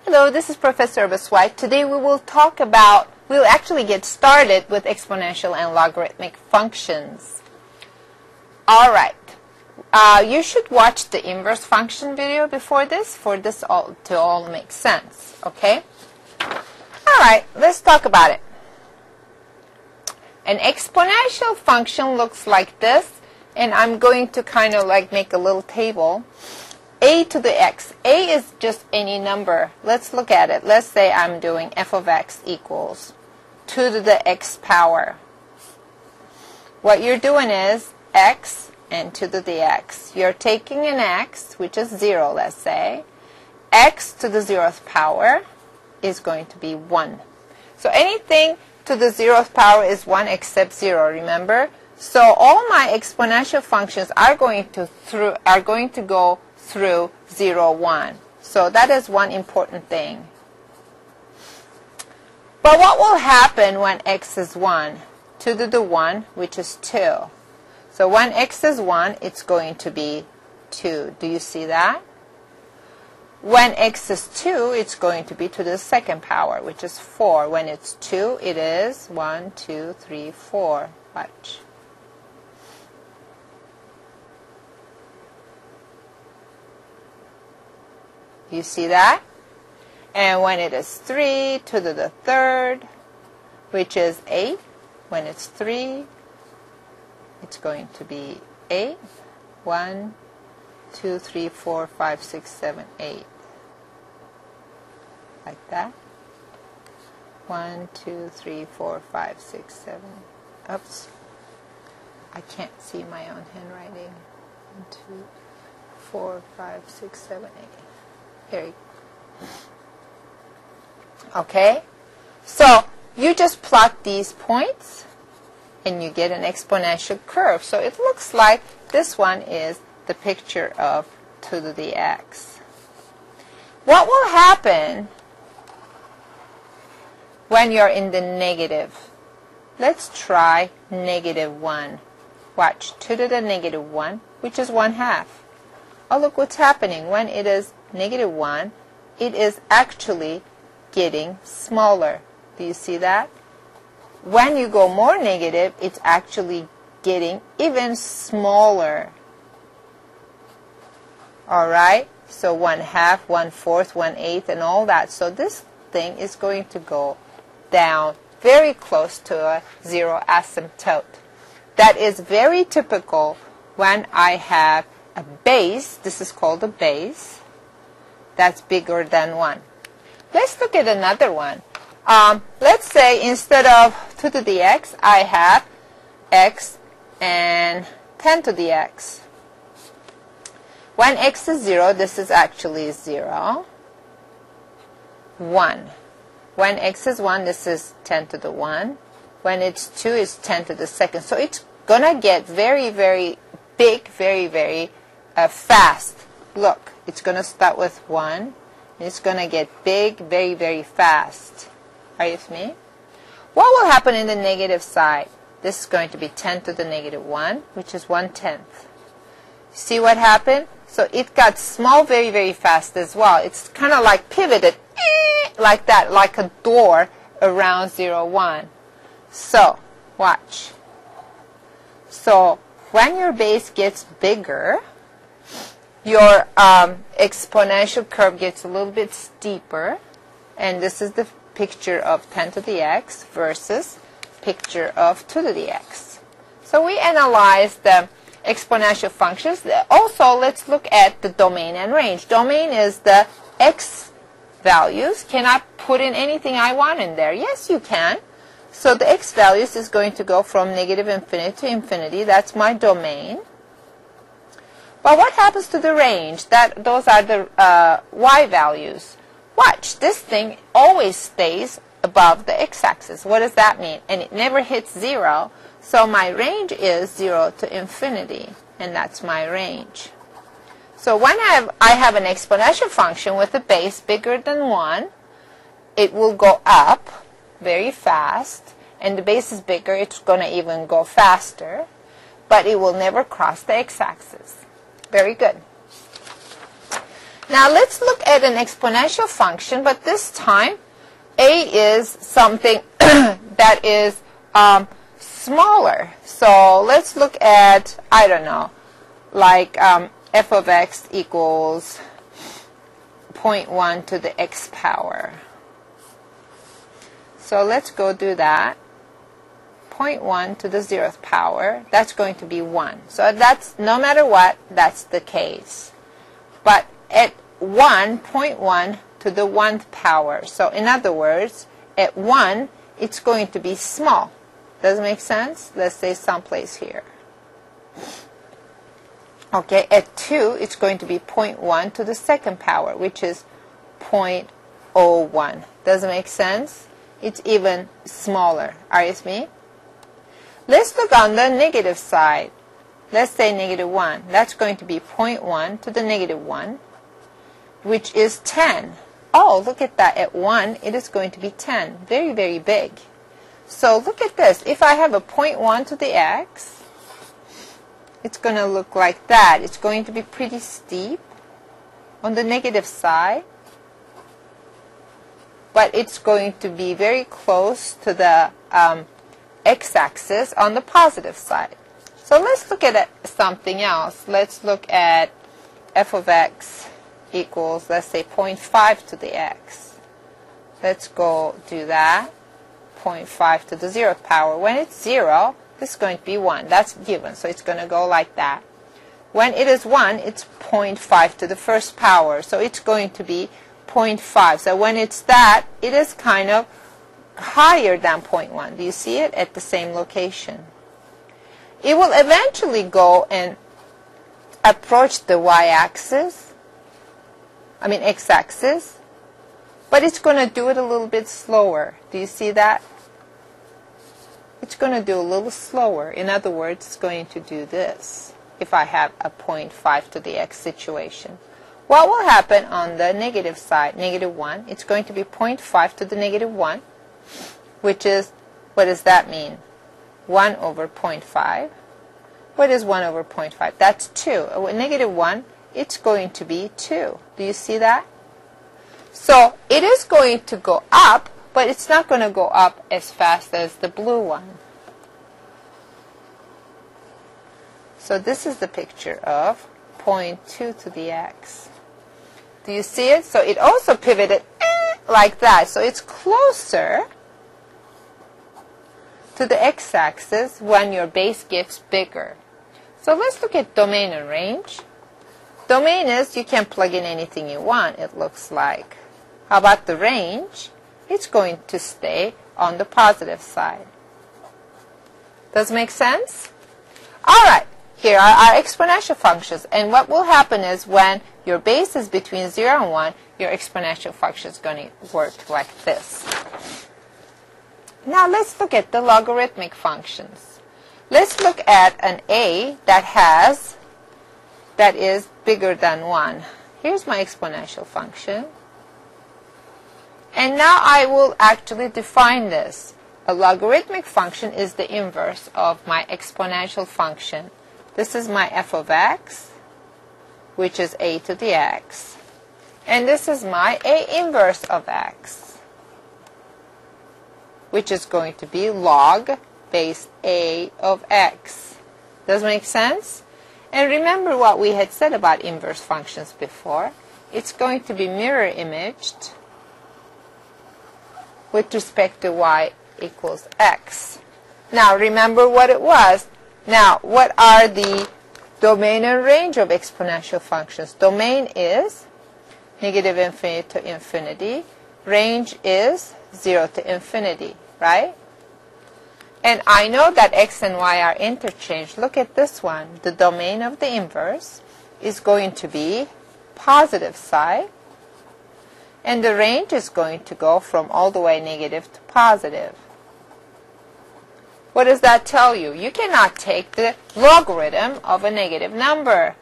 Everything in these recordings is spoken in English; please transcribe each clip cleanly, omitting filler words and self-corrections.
Hello, this is Professor White. Today we'll actually get started with exponential and logarithmic functions. Alright, you should watch the inverse function video before this, for this to all make sense, okay? Alright, let's talk about it. An exponential function looks like this, and I'm going to kind of like make a little table. A to the x. A is just any number. Let's look at it. Let's say I'm doing f of x equals 2 to the x power. What you're doing is x and 2 to the x. You're taking an x, which is 0, let's say. X to the 0th power is going to be 1. So anything to the 0th power is 1 except 0, remember? So all my exponential functions are going to go through 0, 1. So that is one important thing. But what will happen when x is 1? 2 to the 1, which is 2. So when x is 1, it's going to be 2. Do you see that? When x is 2, it's going to be to the 2nd power, which is 4. When it's 2, it is 1, 2, 3, 4. Watch. You see that? And when it is 3, 2 to the 3rd, which is 8. When it's 3, it's going to be 8. 1, 2, 3, 4, 5, 6, 7, 8. Like that. 1, 2, 3, 4, 5, 6, 7. Oops. I can't see my own handwriting. 1, 2, 4, 5, 6, 7, 8. There you go. Okay? So you just plot these points and you get an exponential curve. So it looks like this one is the picture of 2 to the x. What will happen when you're in the negative? Let's try -1. Watch, 2 to the -1, which is 1/2. Oh, look what's happening. When it is -1, it is actually getting smaller. Do you see that? When you go more negative, it's actually getting even smaller. Alright? So 1/2, 1/4, 1/8, and all that. So this thing is going to go down very close to a zero asymptote. That is very typical when I have a base. This is called a base. That's bigger than 1. Let's look at another one. Let's say instead of 2 to the x, I have x and 10 to the x. When x is 0, this is actually 0. 1. When x is 1, this is 10 to the 1. When it's 2, it's 10 to the 2nd. So it's going to get very, very big, very, very fast. Look, it's going to start with 1. And it's going to get big very, very fast. Are you with me? What will happen in the negative side? This is going to be 10 to the -1, which is 1/10. See what happened? So it got small very, very fast as well. It's kind of like pivoted like that, like a door around 0, 1. So, watch. So, when your base gets bigger, your exponential curve gets a little bit steeper, and this is the picture of 10 to the x versus picture of 2 to the x. So we analyzed the exponential functions. Also, let's look at the domain and range. Domain is the x values. Can I put in anything I want in there? Yes, you can. So the x values is going to go from -infinity to infinity. That's my domain. But what happens to the range? Those are the y values. Watch, this thing always stays above the x-axis. What does that mean? And it never hits 0. So my range is 0 to infinity. And that's my range. So when I have an exponential function with a base bigger than 1, it will go up very fast. And the base is bigger, it's going to even go faster. But it will never cross the x-axis. Very good. Now let's look at an exponential function, but this time a is something that is smaller. So let's look at, I don't know, like f of x equals 0.1 to the x power. So let's go do that. 0.1 to the 0th power, that's going to be 1. So that's, no matter what, that's the case. But at 1, 0.1 to the 1th power. So in other words, at 1, it's going to be small. Does it make sense? Let's say someplace here. Okay, at 2, it's going to be 0.1 to the 2nd power, which is 0.01. Does it make sense? It's even smaller. Are you with me? Let's look on the negative side. Let's say negative 1. That's going to be 0.1 to the negative 1, which is 10. Oh, look at that. At 1, it is going to be 10. Very, very big. So look at this. If I have a 0.1 to the x, it's going to look like that. It's going to be pretty steep on the negative side, but it's going to be very close to the x-axis on the positive side. So let's look at something else. Let's look at f of x equals, let's say, 0.5 to the x. Let's go do that. 0.5 to the 0th power. When it's 0, this is going to be 1. That's given, so it's going to go like that. When it is 1, it's 0.5 to the 1st power, so it's going to be 0.5. So when it's that, it is kind of higher than 0.1. Do you see it? At the same location. It will eventually go and approach the y-axis, x-axis, but it's going to do it a little bit slower. Do you see that? It's going to do a little slower. In other words, it's going to do this if I have a 0.5 to the x situation. What will happen on the negative side, negative 1? It's going to be 0.5 to the negative 1, which is, what does that mean? 1 over 0.5. What is 1 over 0.5? That's 2. Negative 1, it's going to be 2. Do you see that? So it is going to go up, but it's not going to go up as fast as the blue one. So this is the picture of 0.2 to the x. Do you see it? So it also pivoted like that. So it's closer to the x-axis when your base gets bigger. So let's look at domain and range. Domain is you can plug in anything you want, it looks like. How about the range? It's going to stay on the positive side. Does it make sense? All right, here are our exponential functions. And what will happen is when your base is between 0 and 1, your exponential function is going to work like this. Now let's look at the logarithmic functions. Let's look at an a that is bigger than 1. Here's my exponential function. And now I will actually define this. A logarithmic function is the inverse of my exponential function. This is my f of x, which is a to the x. And this is my a inverse of x, which is going to be log base a of x. Does it make sense? And remember what we had said about inverse functions before. It's going to be mirror imaged with respect to y equals x. Now remember what it was. Now what are the domain and range of exponential functions? Domain is negative infinity to infinity. Range is 0 to infinity, right? And I know that x and y are interchanged. Look at this one. The domain of the inverse is going to be positive side. And the range is going to go from all the way negative to positive. What does that tell you? You cannot take the logarithm of a negative number.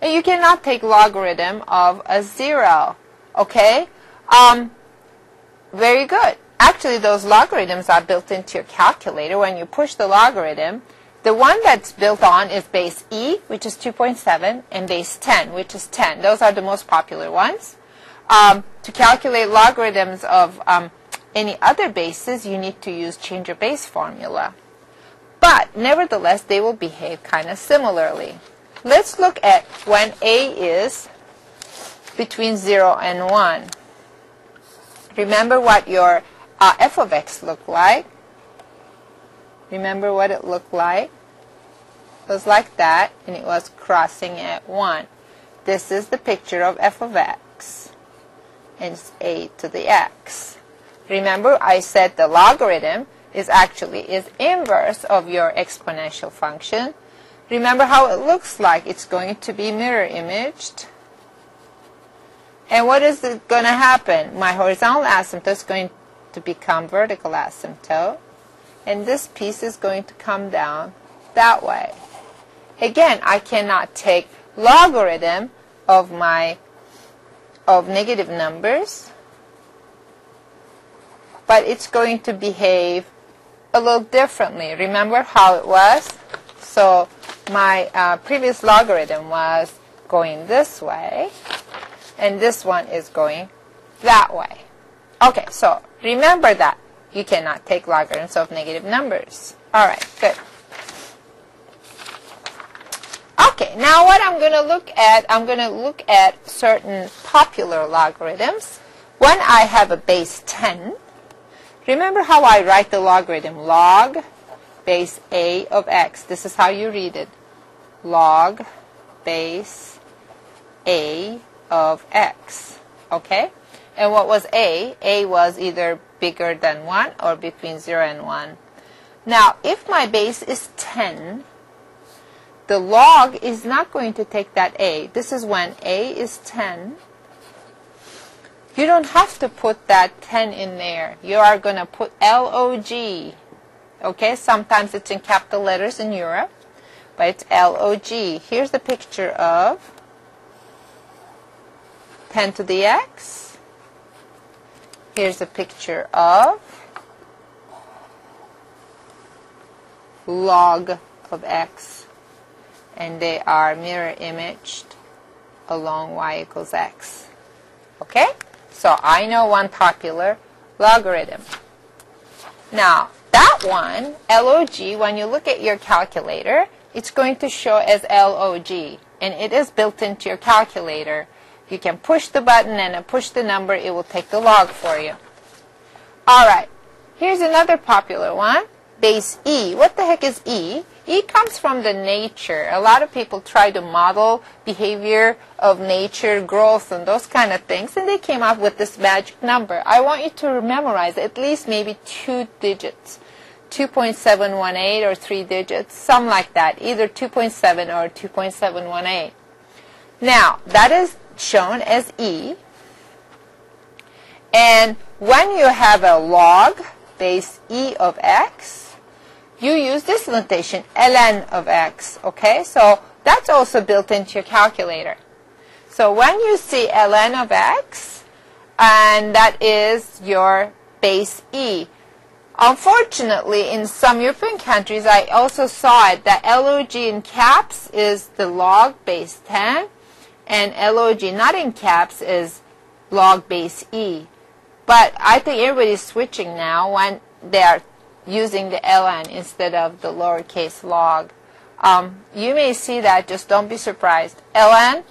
And you cannot take logarithm of a 0. Okay? Very good. Actually, those logarithms are built into your calculator. When you push the logarithm, The one that's built on is base e, which is 2.7, and base 10, which is 10. Those are the most popular ones. To calculate logarithms of any other bases, you need to use change of base formula. But nevertheless, they will behave kind of similarly. Let's look at when a is between 0 and 1. Remember what your f of x looked like. Remember what it looked like? It was like that, and it was crossing at 1. This is the picture of f of x, and it's a to the x. Remember, I said the logarithm is inverse of your exponential function. Remember how it looks like. It's going to be mirror imaged. And what is going to happen? My horizontal asymptote is going to become vertical asymptote. And this piece is going to come down that way. Again, I cannot take logarithm of negative numbers, but it's going to behave a little differently. Remember how it was? So my previous logarithm was going this way, and this one is going that way. Okay, so remember that. You cannot take logarithms of negative numbers. All right, good. Okay, now what I'm going to look at certain popular logarithms. When I have a base 10, remember how I write the logarithm? Log base a of x. This is how you read it. Log base a of x. Okay? And what was a? A was either bigger than 1 or between 0 and 1. Now, if my base is 10, the log is not going to take that a. This is when a is 10. You don't have to put that 10 in there. You are going to put log. Okay, sometimes it's in capital letters in Europe, but it's log. Here's the picture of 10 to the x. Here's a picture of log of x. And they are mirror imaged along y equals x. Okay? So I know one popular logarithm. Now, that one, log, when you look at your calculator, it's going to show as log. And it is built into your calculator. You can push the button and push the number. It will take the log for you. All right. Here's another popular one. Base e. What the heck is e? E comes from the nature. A lot of people try to model behavior of nature, growth, and those kind of things, and they came up with this magic number. I want you to memorize at least maybe 2 digits, 2.718 or 3 digits, something like that, either 2.7 or 2.718. Now, that is shown as e, and when you have a log base e of x, you use this notation, ln of x, okay? So that's also built into your calculator. So when you see ln of x, and that is your base e. Unfortunately, in some European countries, I also saw it that log in caps is the log base 10, and log not in caps is log base e. But I think everybody's switching now when they are using the ln instead of the lowercase log. You may see that, just don't be surprised. ln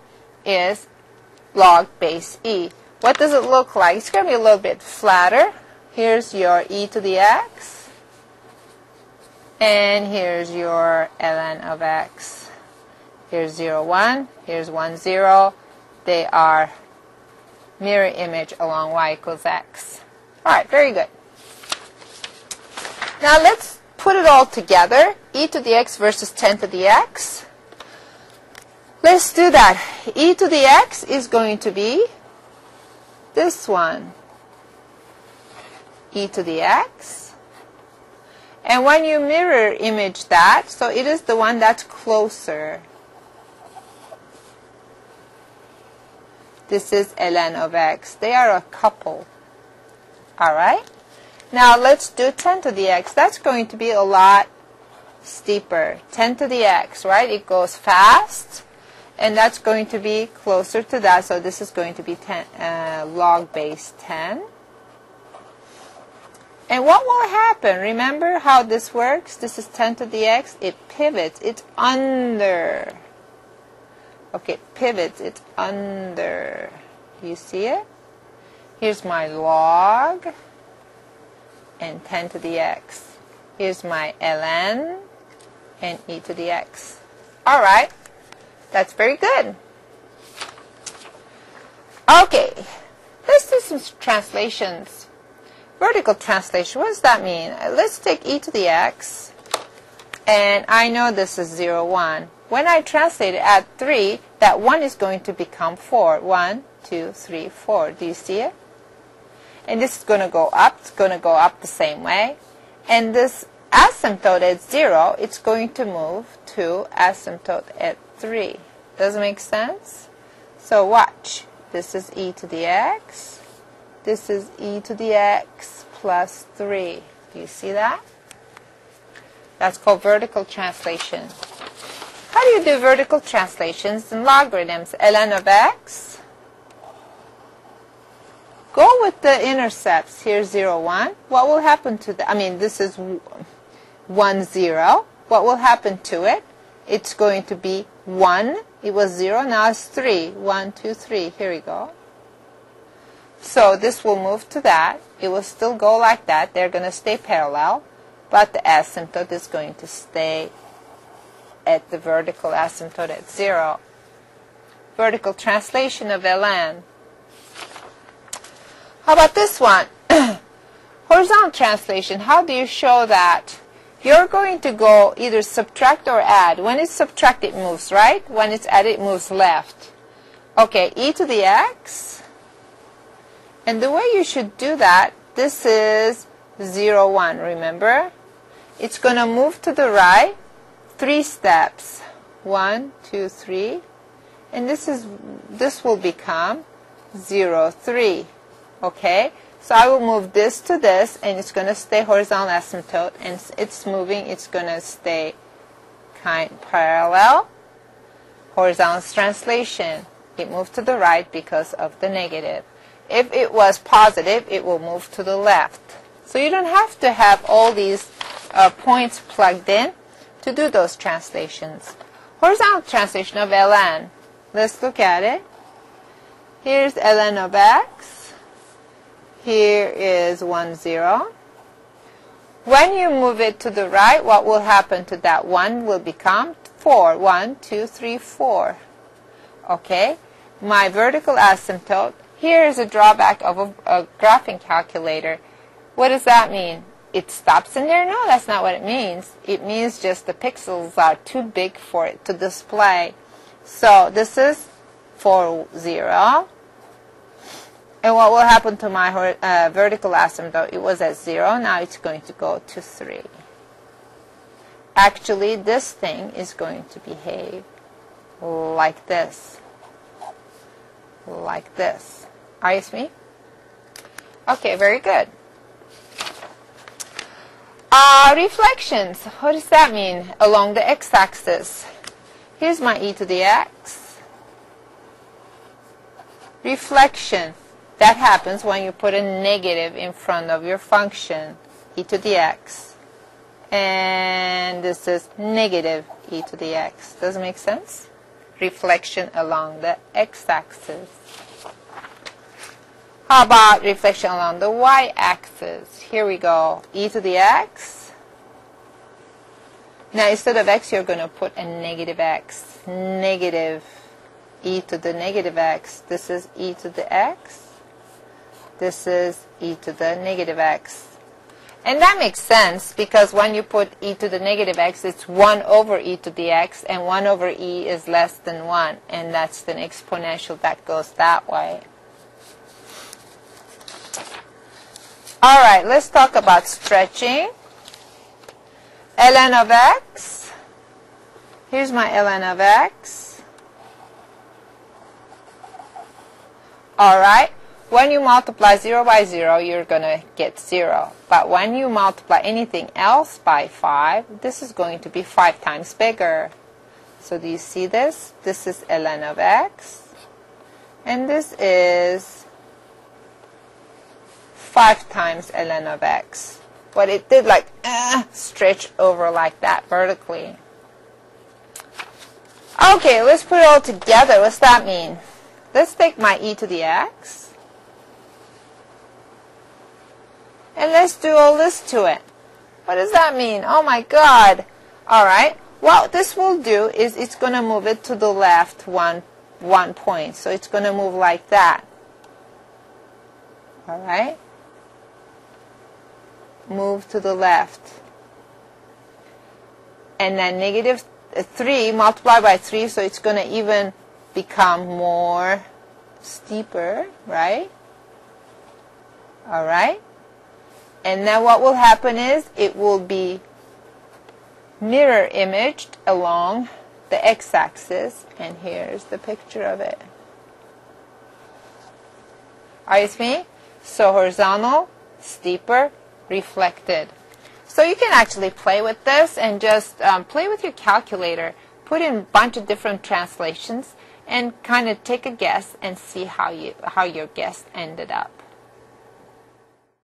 is log base e. What does it look like? It's going to be a little bit flatter. Here's your e to the x, and here's your ln of x. Here's 0, 1, here's 1, 0. They are mirror image along y equals x. All right, very good. Now let's put it all together. E to the x versus 10 to the x. Let's do that. E to the x is going to be this one. E to the x. And when you mirror image that, so it is the one that's closer. This is ln of x. They are a couple. All right? Now let's do 10 to the x. That's going to be a lot steeper. 10 to the x, right? It goes fast, and that's going to be closer to that. So this is going to be 10, log base 10. And what will happen? Remember how this works? This is 10 to the x. It pivots. It's under. Okay, pivots. It's under. Do you see it? Here's my log and 10 to the x. Here's my ln and e to the x. All right. That's very good. Okay. Let's do some translations. Vertical translation, what does that mean? Let's take e to the x, and I know this is 0, 1. When I translate it at 3, that 1 is going to become 4. 1, 2, 3, 4. Do you see it? And this is going to go up. It's going to go up the same way. And this asymptote at 0, it's going to move to asymptote at 3. Does it make sense? So watch. This is e to the x. This is e to the x plus 3. Do you see that? That's called vertical translation. How do you do vertical translations in logarithms? ln of x. Go with the intercepts. Here's 0, 1. What will happen to the, this is 1, 0. What will happen to it? It's going to be 1. It was 0. Now it's 3. 1, 2, 3. Here we go. So this will move to that. It will still go like that. They're going to stay parallel, but the asymptote is going to stay at the vertical asymptote at 0. Vertical translation of ln. How about this one? Horizontal translation. How do you show that? You're going to go either subtract or add. When it's subtract, it moves right. When it's add, it moves left. Okay, e to the x. And the way you should do that, this is 0, 1, remember? It's going to move to the right 3 steps. 1, 2, 3. And this will become 0, 3. Okay? So I will move this to this, and it's going to stay horizontal asymptote, and it's moving. It's going to stay parallel. Horizontal translation. It moved to the right because of the negative. If it was positive, it will move to the left. So you don't have to have all these points plugged in to do those translations. Horizontal translation of ln. Let's look at it. Here's ln of x. Here is 1, 0. When you move it to the right, what will happen to that 1 will become 4. 1, 2, 3, 4. Okay? My vertical asymptote. Here is a drawback of a graphing calculator. What does that mean? It stops in there? No, that's not what it means. It means just the pixels are too big for it to display. So this is 4, 0. And what will happen to my vertical asymptote? It was at 0. Now it's going to go to 3. Actually, this thing is going to behave like this. Like this. Are you with me? Okay, very good. Reflections. What does that mean? Along the x-axis. Here's my e to the x. Reflection. That happens when you put a negative in front of your function, e to the x. And this is negative e to the x. Does it make sense? Reflection along the x-axis. How about reflection along the y-axis? Here we go. E to the x. Now instead of x, you're going to put a negative x. Negative e to the negative x. This is e to the x. This is e to the negative x. And that makes sense because when you put e to the negative x, it's 1 over e to the x, and 1 over e is less than 1. And that's an exponential that goes that way. All right, let's talk about stretching. ln of x. Here's my ln of x. All right. when you multiply 0 by 0, you're going to get 0. But when you multiply anything else by 5, this is going to be 5 times bigger. So do you see this? This is ln of x. And this is 5 times ln of x. But it did like stretch over like that vertically. Okay, let's put it all together. What's that mean? Let's take my e to the x. And let's do all this to it. What does that mean? Oh my God. All right. What this will do is it's going to move it to the left one point. So it's going to move like that. All right. Move to the left. And then negative 3 multiplied by 3, so it's going to even become more steeper, right? All right. And then what will happen is it will be mirror imaged along the x-axis, and here's the picture of it. Are you with me? So horizontal, steeper, reflected. So you can actually play with this and just play with your calculator, put in a bunch of different translations, and kind of take a guess and see how your guess ended up.